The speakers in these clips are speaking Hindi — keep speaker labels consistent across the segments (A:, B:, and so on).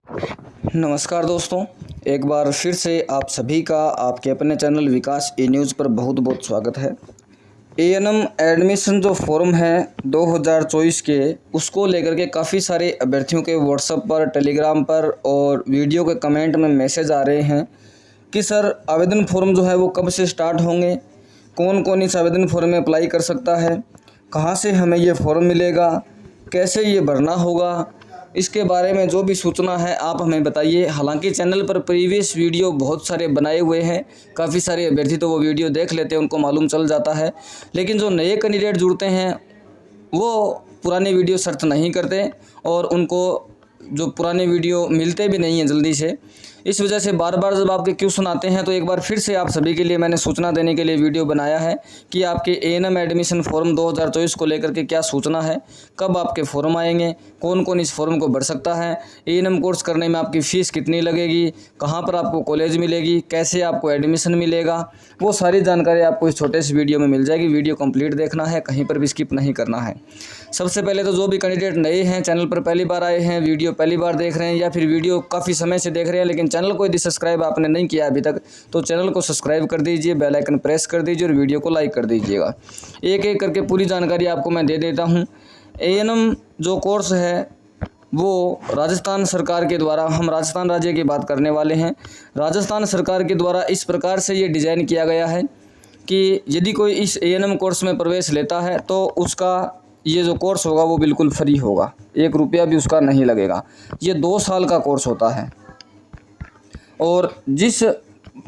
A: नमस्कार दोस्तों, एक बार फिर से आप सभी का आपके अपने चैनल विकास ई न्यूज़ पर बहुत बहुत स्वागत है। एएनएम एडमिशन जो फॉर्म है 2024 के, उसको लेकर के काफ़ी सारे अभ्यर्थियों के व्हाट्सएप पर, टेलीग्राम पर और वीडियो के कमेंट में मैसेज आ रहे हैं कि सर आवेदन फॉर्म जो है वो कब से स्टार्ट होंगे, कौन कौन इस आवेदन फॉर्म में अप्लाई कर सकता है, कहाँ से हमें ये फॉर्म मिलेगा, कैसे ये भरना होगा, इसके बारे में जो भी सूचना है आप हमें बताइए। हालांकि चैनल पर प्रीवियस वीडियो बहुत सारे बनाए हुए हैं, काफ़ी सारे अभ्यर्थी तो वो वीडियो देख लेते हैं, उनको मालूम चल जाता है, लेकिन जो नए कैंडिडेट जुड़ते हैं वो पुराने वीडियो सर्च नहीं करते और उनको जो पुराने वीडियो मिलते भी नहीं हैं जल्दी से। इस वजह से बार बार जब आपके क्वेश्चन आते हैं तो एक बार फिर से आप सभी के लिए मैंने सूचना देने के लिए वीडियो बनाया है कि आपके एएनएम एडमिशन फॉर्म 2024 को लेकर के क्या सूचना है, कब आपके फॉर्म आएंगे, कौन कौन इस फॉर्म को भर सकता है, एएनएम कोर्स करने में आपकी फ़ीस कितनी लगेगी, कहाँ पर आपको कॉलेज मिलेगी, कैसे आपको एडमिशन मिलेगा, वो सारी जानकारी आपको इस छोटे से वीडियो में मिल जाएगी। वीडियो कंप्लीट देखना है, कहीं पर भी स्किप नहीं करना है। सबसे पहले तो जो भी कैंडिडेट नए हैं, चैनल पर पहली बार आए हैं, वीडियो पहली बार देख रहे हैं या फिर वीडियो काफ़ी समय से देख रहे हैं लेकिन चैनल को यदि सब्सक्राइब आपने नहीं किया अभी तक, तो चैनल को सब्सक्राइब कर दीजिए, बेल आइकन प्रेस कर दीजिए और वीडियो को लाइक कर दीजिएगा। एक एक करके पूरी जानकारी आपको मैं दे देता हूँ। एएनएम जो कोर्स है वो राजस्थान सरकार के द्वारा, हम राजस्थान राज्य की बात करने वाले हैं, राजस्थान सरकार के द्वारा इस प्रकार से ये डिज़ाइन किया गया है कि यदि कोई इस एएनएम कोर्स में प्रवेश लेता है तो उसका ये जो कोर्स होगा वो बिल्कुल फ्री होगा, 1 रुपया भी उसका नहीं लगेगा। ये 2 साल का कोर्स होता है और जिस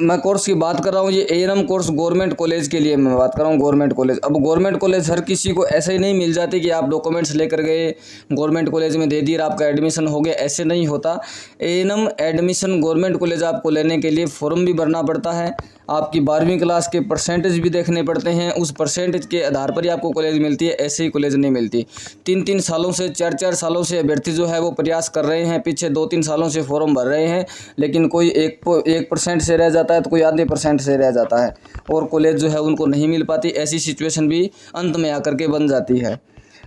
A: मैं कोर्स की बात कर रहा हूँ ये एएनएम कोर्स गवर्नमेंट कॉलेज के लिए मैं बात कर रहा हूँ। गवर्नमेंट कॉलेज, अब गवर्नमेंट कॉलेज हर किसी को ऐसे ही नहीं मिल जाती कि आप डॉक्यूमेंट्स लेकर गए, गवर्नमेंट कॉलेज में दे दिए और आपका एडमिशन हो गया, ऐसे नहीं होता। एएनएम एडमिशन गवर्नमेंट कॉलेज आपको लेने के लिए फॉर्म भी भरना पड़ता है, आपकी 12वीं क्लास के परसेंटेज भी देखने पड़ते हैं, उस परसेंटेज के आधार पर ही आपको कॉलेज मिलती है, ऐसे ही कॉलेज नहीं मिलती। 3-3 सालों से, 4-4 सालों से अभ्यर्थी जो है वो प्रयास कर रहे हैं, पीछे 2-3 सालों से फॉर्म भर रहे हैं, लेकिन कोई 1% से रह जाता है तो कोई आधे % से रह जाता है और कॉलेज जो है उनको नहीं मिल पाती। ऐसी सिचुएशन भी अंत में आकर के बन जाती है।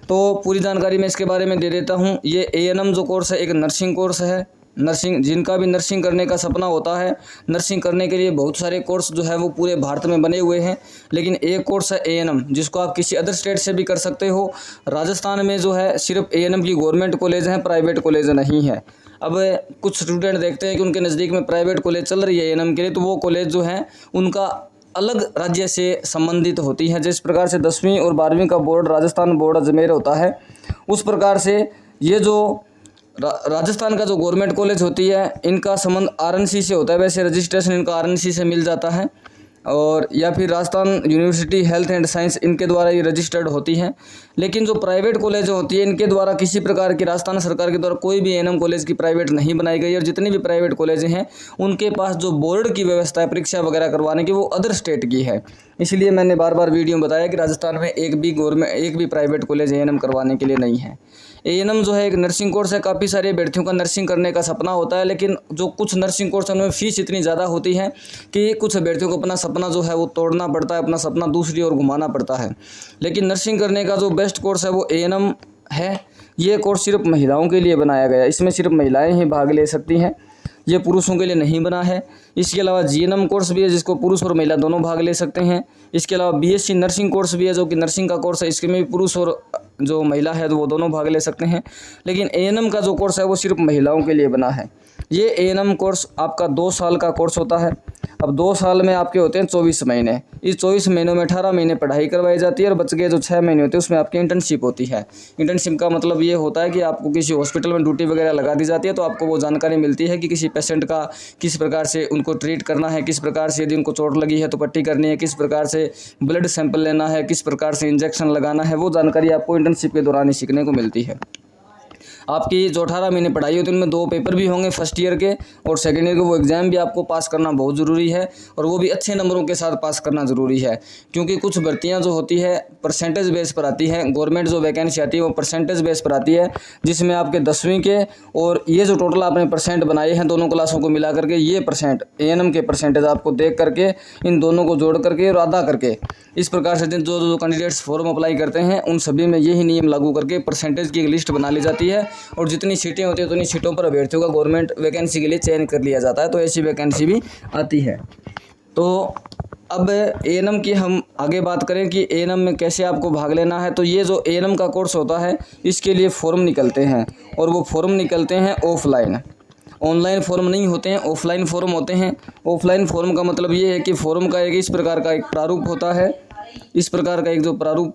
A: तो पूरी जानकारी मैं इसके बारे में दे देता हूँ। ये एएनएम जो कोर्स है एक नर्सिंग कोर्स है। नर्सिंग, जिनका भी नर्सिंग करने का सपना होता है, नर्सिंग करने के लिए बहुत सारे कोर्स जो है वो पूरे भारत में बने हुए हैं, लेकिन एक कोर्स है एएनएम जिसको आप किसी अदर स्टेट से भी कर सकते हो। राजस्थान में जो है सिर्फ एएनएम की गवर्नमेंट कॉलेज हैं, प्राइवेट कॉलेज नहीं है। अब कुछ स्टूडेंट देखते हैं कि उनके नज़दीक में प्राइवेट कॉलेज चल रही है एएनएम के लिए, तो वो कॉलेज जो है उनका अलग राज्य से संबंधित होती है। जिस प्रकार से 10वीं और 12वीं का बोर्ड राजस्थान बोर्ड अजमेर होता है, उस प्रकार से ये जो राजस्थान का जो गवर्नमेंट कॉलेज होती है इनका संबंध आरएनसी से होता है। वैसे रजिस्ट्रेशन इनका आरएनसी से मिल जाता है और या फिर Rajasthan university health and science, इनके द्वारा ये रजिस्टर्ड होती हैं। लेकिन जो प्राइवेट कॉलेज होती है इनके द्वारा किसी प्रकार की राजस्थान सरकार के द्वारा कोई भी एएनएम कॉलेज की प्राइवेट नहीं बनाई गई और जितनी भी प्राइवेट कॉलेज हैं उनके पास जो बोर्ड की व्यवस्था है परीक्षा वगैरह करवाने की वो अदर स्टेट की है। इसलिए मैंने बार बार वीडियो में बताया कि राजस्थान में एक भी प्राइवेट कॉलेज एएनएम करवाने के लिए नहीं है। एएनएम जो है एक नर्सिंग कोर्स है। काफ़ी सारे अभ्यर्थियों का नर्सिंग करने का सपना होता है, लेकिन जो कुछ नर्सिंग कोर्स है उनमें फ़ीस इतनी ज़्यादा होती है कि कुछ अभ्यर्थियों को अपना सपना जो है वो तोड़ना पड़ता है, अपना सपना दूसरी ओर घुमाना पड़ता है। लेकिन नर्सिंग करने का जो बेस्ट कोर्स है वो एएनएम है। ये कोर्स सिर्फ महिलाओं के लिए बनाया गया है, इसमें सिर्फ महिलाएँ ही भाग ले सकती हैं, ये पुरुषों के लिए नहीं बना है। इसके अलावा जीएनएम कोर्स भी है जिसको पुरुष और महिला दोनों भाग ले सकते हैं। इसके अलावा बीएससी नर्सिंग कोर्स भी है जो कि नर्सिंग का कोर्स है, इसके में भी पुरुष और जो महिला है तो वो दोनों भाग ले सकते हैं। लेकिन एएनएम का जो कोर्स है वो सिर्फ महिलाओं के लिए बना है। ये एएनएम कोर्स आपका 2 साल का कोर्स होता है। अब 2 साल में आपके होते हैं 24 महीने। इस 24 महीनों में 18 महीने पढ़ाई करवाई जाती है और बच गए जो 6 महीने होते हैं उसमें आपकी इंटर्नशिप होती है। इंटर्नशिप का मतलब ये होता है कि आपको किसी हॉस्पिटल में ड्यूटी वगैरह लगा दी जाती है, तो आपको वो जानकारी मिलती है कि किसी पेशेंट का किस प्रकार से उनको ट्रीट करना है, किस प्रकार से यदि उनको चोट लगी है तो पट्टी करनी है, किस प्रकार से ब्लड सैंपल लेना है, किस प्रकार से इंजेक्शन लगाना है, वो जानकारी आपको इंटर्नशिप के दौरान ही सीखने को मिलती है। आपकी जो 18 महीने पढ़ाई होती है उनमें 2 पेपर भी होंगे, फर्स्ट ईयर के और सेकेंड ईयर के। वो एग्ज़ाम भी आपको पास करना बहुत ज़रूरी है और वो भी अच्छे नंबरों के साथ पास करना ज़रूरी है, क्योंकि कुछ भर्तियां जो होती है परसेंटेज बेस पर आती हैं। गवर्नमेंट जो वैकेंसी आती है वो परसेंटेज बेस पर आती है, जिसमें आपके 10वीं के और ये जो टोटल आपने परसेंट बनाए हैं दोनों क्लासों को मिला करके, ये परसेंट एएनएम के परसेंटेज आपको देख करके इन दोनों को जोड़ करके और आधा करके, इस प्रकार से जो कैंडिडेट्स फॉर्म अप्लाई करते हैं उन सभी में यही नियम लागू करके परसेंटेज की एक लिस्ट बना ली जाती है और जितनी सीटें होती हैं उतनी सीटों पर अभ्यर्थियों का गवर्नमेंट वैकेंसी के लिए चयन कर लिया जाता है। तो ऐसी वैकेंसी भी आती है। तो अब एएनएम की हम आगे बात करें कि एएनएम में कैसे आपको भाग लेना है। तो ये जो एएनएम का कोर्स होता है इसके लिए फॉर्म निकलते हैं, और वो फॉर्म निकलते हैं ऑफलाइन, ऑनलाइन फॉर्म नहीं होते हैं, ऑफलाइन फॉर्म होते हैं। ऑफलाइन फॉर्म का मतलब ये है कि फॉर्म का एक इस प्रकार का एक प्रारूप होता है, इस प्रकार का एक जो प्रारूप,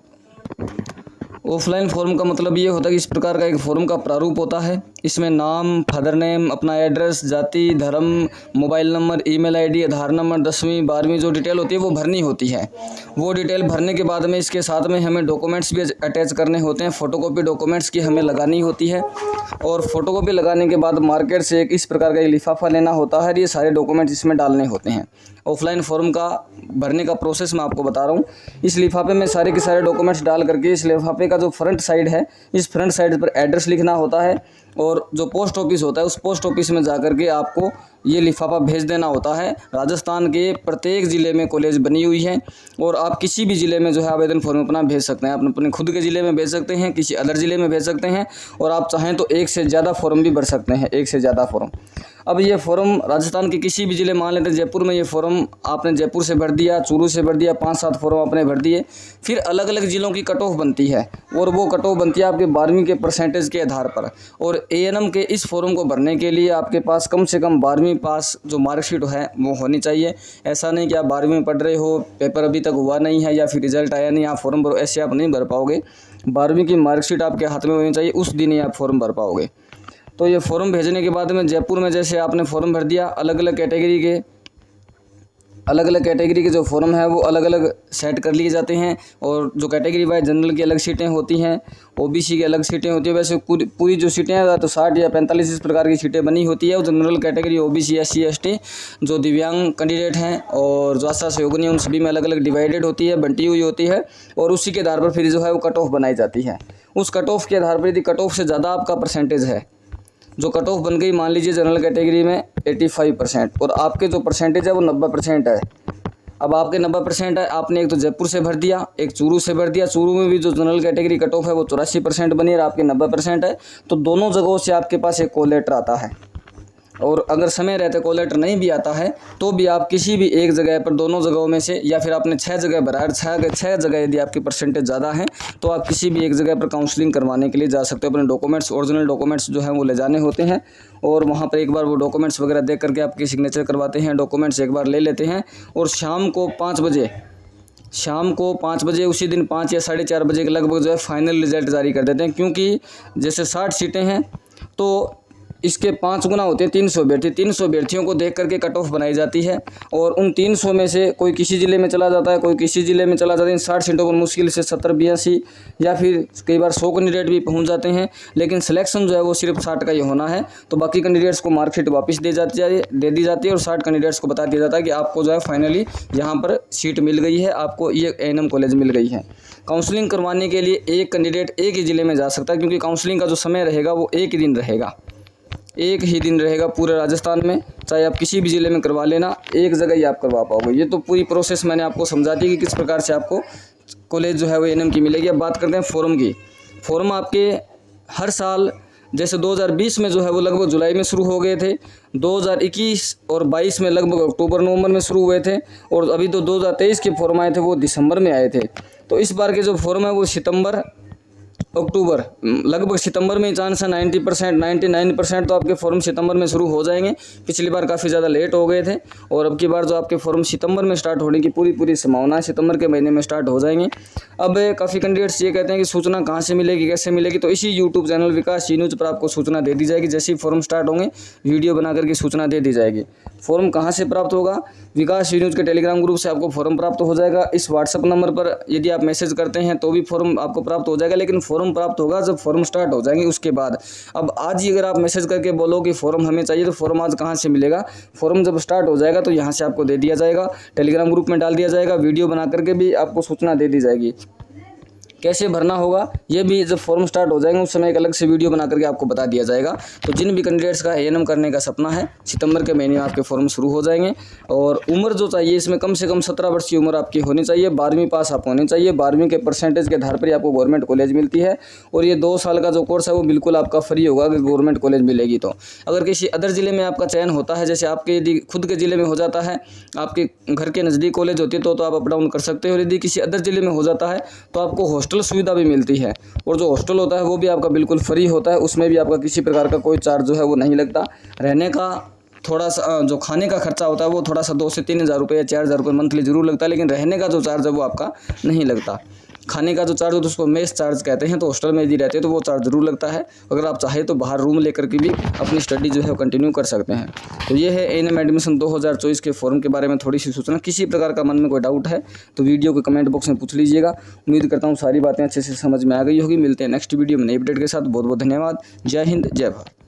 A: ऑफलाइन फॉर्म का मतलब ये होता है कि इस प्रकार का एक फॉर्म का प्रारूप होता है। इसमें नाम, फादर नेम, अपना एड्रेस, जाति, धर्म, मोबाइल नंबर, ईमेल आईडी, आधार नंबर, 10वीं 12वीं जो डिटेल होती है वो भरनी होती है। वो डिटेल भरने के बाद में इसके साथ में हमें डॉक्यूमेंट्स भी अटैच करने होते हैं, फ़ोटोकॉपी डॉक्यूमेंट्स की हमें लगानी होती है। और फ़ोटोकॉपी लगाने के बाद मार्केट से एक इस प्रकार का एक लिफाफा लेना होता है, ये सारे डॉक्यूमेंट्स इसमें डालने होते हैं। ऑफलाइन फॉर्म का भरने का प्रोसेस मैं आपको बता रहा हूँ। इस लिफाफे में सारे के सारे डॉक्यूमेंट्स डाल करके इस लिफाफे का जो फ्रंट साइड है, इस फ्रंट साइड पर एड्रेस लिखना होता है, और जो पोस्ट ऑफिस होता है उस पोस्ट ऑफिस में जा कर के आपको ये लिफाफा भेज देना होता है। राजस्थान के प्रत्येक ज़िले में कॉलेज बनी हुई है, और आप किसी भी ज़िले में जो है आवेदन फॉर्म अपना भेज सकते हैं। आप अपने खुद के ज़िले में भेज सकते हैं, किसी अदर ज़िले में भेज सकते हैं, और आप चाहें तो एक से ज़्यादा फॉर्म भी भर सकते हैं, एक से ज़्यादा फॉर्म। अब ये फॉर्म राजस्थान के किसी भी ज़िले, मान लेते हैं जयपुर में, ये फॉर्म आपने जयपुर से भर दिया, चूरू से भर दिया, 5-7 फॉर्म आपने भर दिए। फिर अलग अलग ज़िलों की कट ऑफ बनती है, और वो कट ऑफ बनती है आपके 12वीं के परसेंटेज के आधार पर। और एएनएम के इस फॉर्म को भरने के लिए आपके पास कम से कम 12वीं पास जो मार्कशीट है वो होनी चाहिए। ऐसा नहीं कि आप 12वीं में पढ़ रहे हो, पेपर अभी तक हुआ नहीं है या फिर रिजल्ट आया नहीं, आप फॉर्म भरो, ऐसे आप नहीं भर पाओगे। 12वीं की मार्कशीट आपके हाथ में होनी चाहिए, उस दिन ही आप फॉर्म भर पाओगे। तो ये फॉर्म भेजने के बाद में जयपुर में जैसे आपने फॉर्म भर दिया, अलग अलग कैटेगरी के जो फॉर्म है वो अलग अलग सेट कर लिए जाते हैं। और जो कैटेगरी वाइज जनरल की अलग सीटें होती हैं, ओबीसी की अलग सीटें होती है। वैसे पूरी जो सीटें हैं तो 60 या 45 इस प्रकार की सीटें बनी होती है। और general category, OBC, SC, ST, जो दिव्यांग कैंडिडेट हैं और जो आशा सहयोगी, उन सभी में अलग अलग डिवाइडेड होती है, बंटी हुई होती है। और उसी के आधार पर फिर जो है वो कट ऑफ बनाई जाती है। उस कट ऑफ के आधार पर यदि कट ऑफ से ज़्यादा आपका परसेंटेज है, जो कट ऑफ बन गई, मान लीजिए जनरल कैटेगरी में 85% और आपके जो परसेंटेज है वो 90% है। अब आपके 90% है, आपने एक तो जयपुर से भर दिया, एक चूरू से भर दिया। चूरू में भी जो जनरल कैटेगरी कट ऑफ है वो 84% बनी है, और आपके 90% है। तो दोनों जगहों से आपके पास एक कॉल लेटर आता है। और अगर समय रहते कॉल लेटर नहीं भी आता है तो भी आप किसी भी एक जगह पर, दोनों जगहों में से, या फिर आपने 6 जगह भरा है, 6 जगह यदि आपकी परसेंटेज ज़्यादा है तो आप किसी भी एक जगह पर काउंसलिंग करवाने के लिए जा सकते हो। अपने डॉक्यूमेंट्स, ओरिजिनल डॉक्यूमेंट्स जो हैं वो ले जाने होते हैं, और वहाँ पर एक बार वो डॉक्यूमेंट्स वगैरह देख करके आपकी सिग्नेचर करवाते हैं, डॉक्यूमेंट्स एक बार ले लेते हैं। और शाम को 5 बजे उसी दिन 5 या 4:30 बजे के लगभग जो है फाइनल रिजल्ट जारी कर देते हैं। क्योंकि जैसे 60 सीटें हैं तो इसके 5 गुना होते हैं 300 अभ्यर्थी। 300 अभ्यर्थियों को देख करके कट ऑफ बनाई जाती है, और उन 300 में से कोई किसी ज़िले में चला जाता है, कोई किसी ज़िले में चला जाता है। इन 60 सीटों पर मुश्किल से 70-82 या फिर कई बार 100 कैंडिडेट भी पहुंच जाते हैं, लेकिन सिलेक्शन जो है वो सिर्फ 60 का ही होना है। तो बाकी कैंडिडेट्स को मार्कशीट वापस दे दी जाती है, और 60 कैंडिडेट्स को बता दिया जाता है कि आपको जो है फाइनली यहाँ पर सीट मिल गई है, आपको ये एएनएम कॉलेज मिल गई है। काउंसलिंग करवाने के लिए एक कैंडिडेट एक ही ज़िले में जा सकता है, क्योंकि काउंसलिंग का जो समय रहेगा वो एक ही दिन रहेगा पूरे राजस्थान में। चाहे आप किसी भी ज़िले में करवा लेना, एक जगह ही आप करवा पाओगे। ये तो पूरी प्रोसेस मैंने आपको समझा दी कि किस प्रकार से आपको कॉलेज जो है वो एएनएम की मिलेगी। अब बात करते हैं फॉर्म की। फॉर्म आपके हर साल, जैसे 2020 में जो है वो लगभग जुलाई में शुरू हो गए थे, 2021 और 22 में लगभग अक्टूबर नवंबर में शुरू हुए थे, और अभी तो 2023 के फॉर्म आए थे वो दिसंबर में आए थे। तो इस बार के जो फॉर्म है वो सितंबर अक्टूबर, लगभग सितंबर में चांस है 90%, 99% तो आपके फॉर्म सितंबर में शुरू हो जाएंगे। पिछली बार काफ़ी ज़्यादा लेट हो गए थे, और अब की बार जो आपके फॉर्म सितंबर में स्टार्ट होने की पूरी संभावना है, सितंबर के महीने में स्टार्ट हो जाएंगे। अब काफ़ी कैंडिडेट्स ये कहते हैं कि सूचना कहाँ से मिलेगी, कैसे मिलेगी। तो इसी यूट्यूब चैनल विकास ई न्यूज़ पर आपको सूचना दे दी जाएगी। जैसे ही फॉर्म स्टार्ट होंगे वीडियो बना करके सूचना दे दी जाएगी। फॉर्म कहाँ से प्राप्त होगा? विकास ई न्यूज़ के टेलीग्राम ग्रुप से आपको फॉर्म प्राप्त हो जाएगा। इस व्हाट्सअप नंबर पर यदि आप मैसेज करते हैं तो भी फॉर्म आपको प्राप्त हो जाएगा, लेकिन फॉर्म प्राप्त होगा जब फॉर्म स्टार्ट हो जाएंगे उसके बाद। अब आज ही अगर आप मैसेज करके बोलो कि फॉर्म हमें चाहिए, तो फॉर्म आज कहाँ से मिलेगा? फॉर्म जब स्टार्ट हो जाएगा तो यहाँ से आपको दे दिया जाएगा, टेलीग्राम ग्रुप में डाल दिया जाएगा, वीडियो बना करके भी आपको सूचना दे दी जाएगी। कैसे भरना होगा ये भी जब फॉर्म स्टार्ट हो जाएंगे उस समय एक अलग से वीडियो बना करके आपको बता दिया जाएगा। तो जिन भी कैंडिडेट्स का A&M करने का सपना है, सितंबर के महीने में आपके फॉर्म शुरू हो जाएंगे। और उम्र जो चाहिए इसमें कम से कम 17 वर्ष की उम्र आपकी होनी चाहिए, 12वीं पास आप होने चाहिए। 12वीं के परसेंटेज के आधार पर ही आपको गवर्नमेंट कॉलेज मिलती है। और ये 2 साल का जो कोर्स है वो बिल्कुल आपका फ्री होगा अगर गवर्नमेंट कॉलेज मिलेगी तो। अगर किसी अदर ज़िले में आपका चयन होता है, जैसे आपके यदि खुद के ज़िले में हो जाता है, आपके घर के नज़दीक कॉलेज होती है तो आप अप डाउन कर सकते हो। और यदि किसी अदर ज़िले में हो जाता है तो आपको हॉस्टल सुविधा भी मिलती है। और जो हॉस्टल होता है वो भी आपका बिल्कुल फ्री होता है, उसमें भी आपका किसी प्रकार का कोई चार्ज जो है वो नहीं लगता। रहने का थोड़ा सा जो खाने का खर्चा होता है वो थोड़ा सा 2 से 3 हज़ार रुपये या 4 हज़ार रुपये मंथली जरूर लगता है, लेकिन रहने का जो चार्ज है वो आपका नहीं लगता। खाने का जो चार्ज होता है उसको मेस चार्ज कहते हैं। तो हॉस्टल में यदि रहते हैं तो वो चार्ज जरूर लगता है। अगर आप चाहें तो बाहर रूम लेकर के भी अपनी स्टडी जो है वो कंटिन्यू कर सकते हैं। तो ये है A&M एडमिशन 2024 के फॉर्म के बारे में थोड़ी सी सूचना। किसी प्रकार का मन में कोई डाउट है तो वीडियो के कमेंट बॉक्स में पूछ लीजिएगा। उम्मीद करता हूँ सारी बातें अच्छे से समझ में आ गई होगी। मिलते हैं नेक्स्ट वीडियो में नई अपडेट के साथ। बहुत बहुत धन्यवाद। जय हिंद, जय भारत।